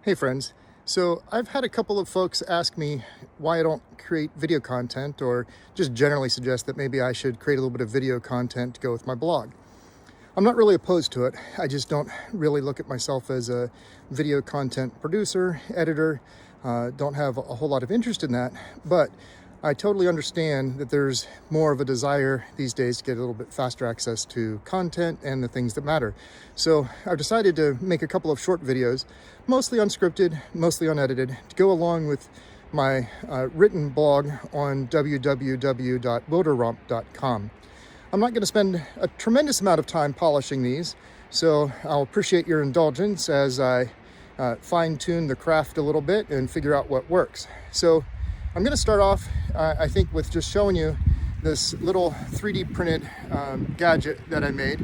Hey friends, so I've had a couple of folks ask me why I don't create video content, or just generally suggest that maybe I should create a little bit of video content to go with my blog. I'm not really opposed to it. I just don't really look at myself as a video content producer, editor. Don't have a whole lot of interest in that, but I totally understand that there's more of a desire these days to get a little bit faster access to content and the things that matter. So I've decided to make a couple of short videos, mostly unscripted, mostly unedited, to go along with my written blog on www.wilderromp.com. I'm not going to spend a tremendous amount of time polishing these, so I'll appreciate your indulgence as I fine-tune the craft a little bit and figure out what works. So I'm going to start off, I think, with just showing you this little 3D printed gadget that I made.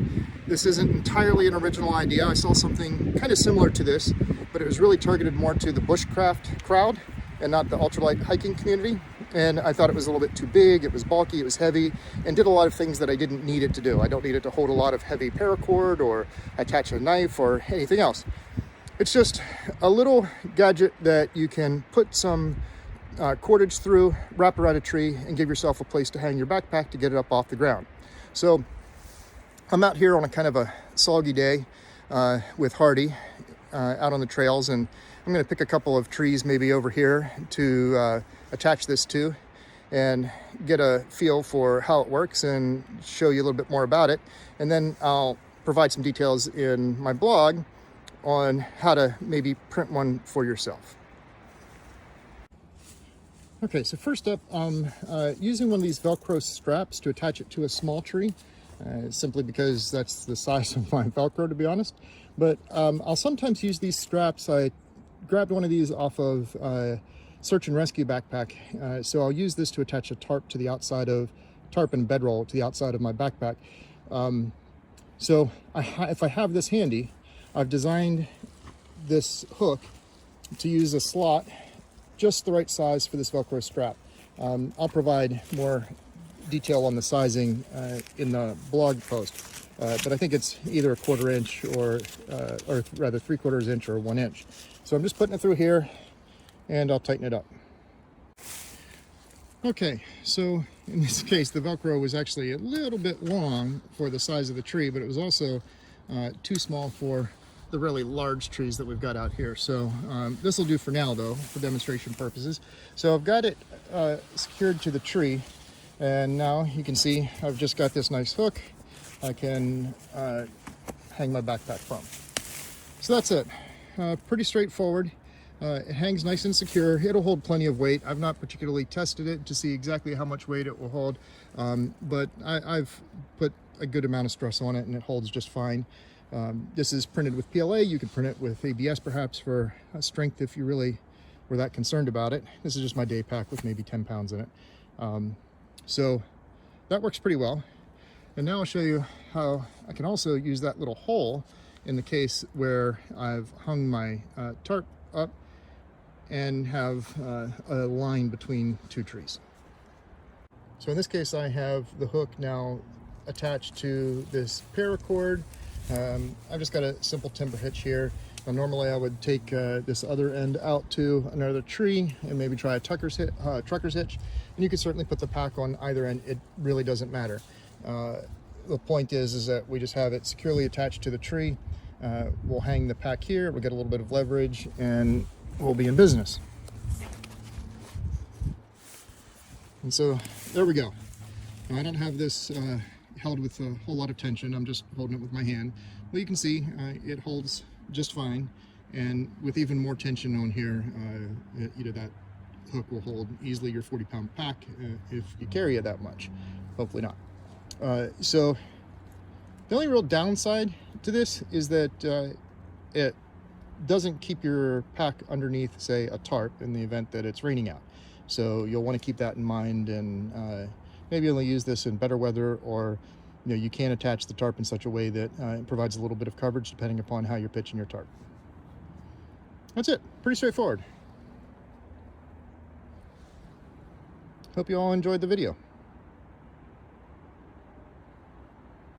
This isn't entirely an original idea. I saw something kind of similar to this, but it was really targeted more to the bushcraft crowd and not the ultralight hiking community. And I thought it was a little bit too big, it was bulky, it was heavy, and did a lot of things that I didn't need it to do. I don't need it to hold a lot of heavy paracord or attach a knife or anything else. It's just a little gadget that you can put some cordage through, wrap around a tree, and give yourself a place to hang your backpack to get it up off the ground. So I'm out here on a kind of a soggy day with Hardy out on the trails, and I'm going to pick a couple of trees maybe over here to attach this to and get a feel for how it works and show you a little bit more about it. And then I'll provide some details in my blog on how to maybe print one for yourself. Okay, so first up, I'm using one of these Velcro straps to attach it to a small tree, simply because that's the size of my Velcro, to be honest. But I'll sometimes use these straps. I grabbed one of these off of search and rescue backpack, so I'll use this to attach a tarp to the outside of, tarp and bedroll to the outside of my backpack. So if I have this handy, I've designed this hook to use a slot just the right size for this Velcro strap. I'll provide more detail on the sizing in the blog post, but I think it's either a 1/4 inch or rather 3/4 inch or 1 inch. So I'm just putting it through here, and I'll tighten it up. Okay, so in this case, the Velcro was actually a little bit long for the size of the tree, but it was also too small for the really large trees that we've got out here. So this will do for now, though, for demonstration purposes. So I've got it secured to the tree, and now you can see I've just got this nice hook I can hang my backpack from. So that's it. Pretty straightforward. It hangs nice and secure. It'll hold plenty of weight. I've not particularly tested it to see exactly how much weight it will hold, but I've put a good amount of stress on it, and it holds just fine. This is printed with PLA. You could print it with ABS perhaps for strength if you really were that concerned about it. This is just my day pack with maybe 10 pounds in it. So that works pretty well. And now I'll show you how I can also use that little hole in the case where I've hung my tarp up and have a line between two trees. So in this case, I have the hook now attached to this paracord. I've just got a simple timber hitch here. Now, normally I would take this other end out to another tree and maybe try a trucker's hitch, and you could certainly put the pack on either end. It really doesn't matter. The point is that we just have it securely attached to the tree. We'll hang the pack here, we'll get a little bit of leverage, and we'll be in business. And so there we go. Now, I don't have this held with a whole lot of tension. I'm just holding it with my hand. Well, you can see it holds just fine, and with even more tension on here, that hook will hold easily your 40-pound pack if you carry it that much. Hopefully not. So the only real downside to this is that it doesn't keep your pack underneath, say, a tarp in the event that it's raining out. So you'll want to keep that in mind, and maybe only use this in better weather, or you can attach the tarp in such a way that it provides a little bit of coverage depending upon how you're pitching your tarp. That's it. Pretty straightforward. Hope you all enjoyed the video.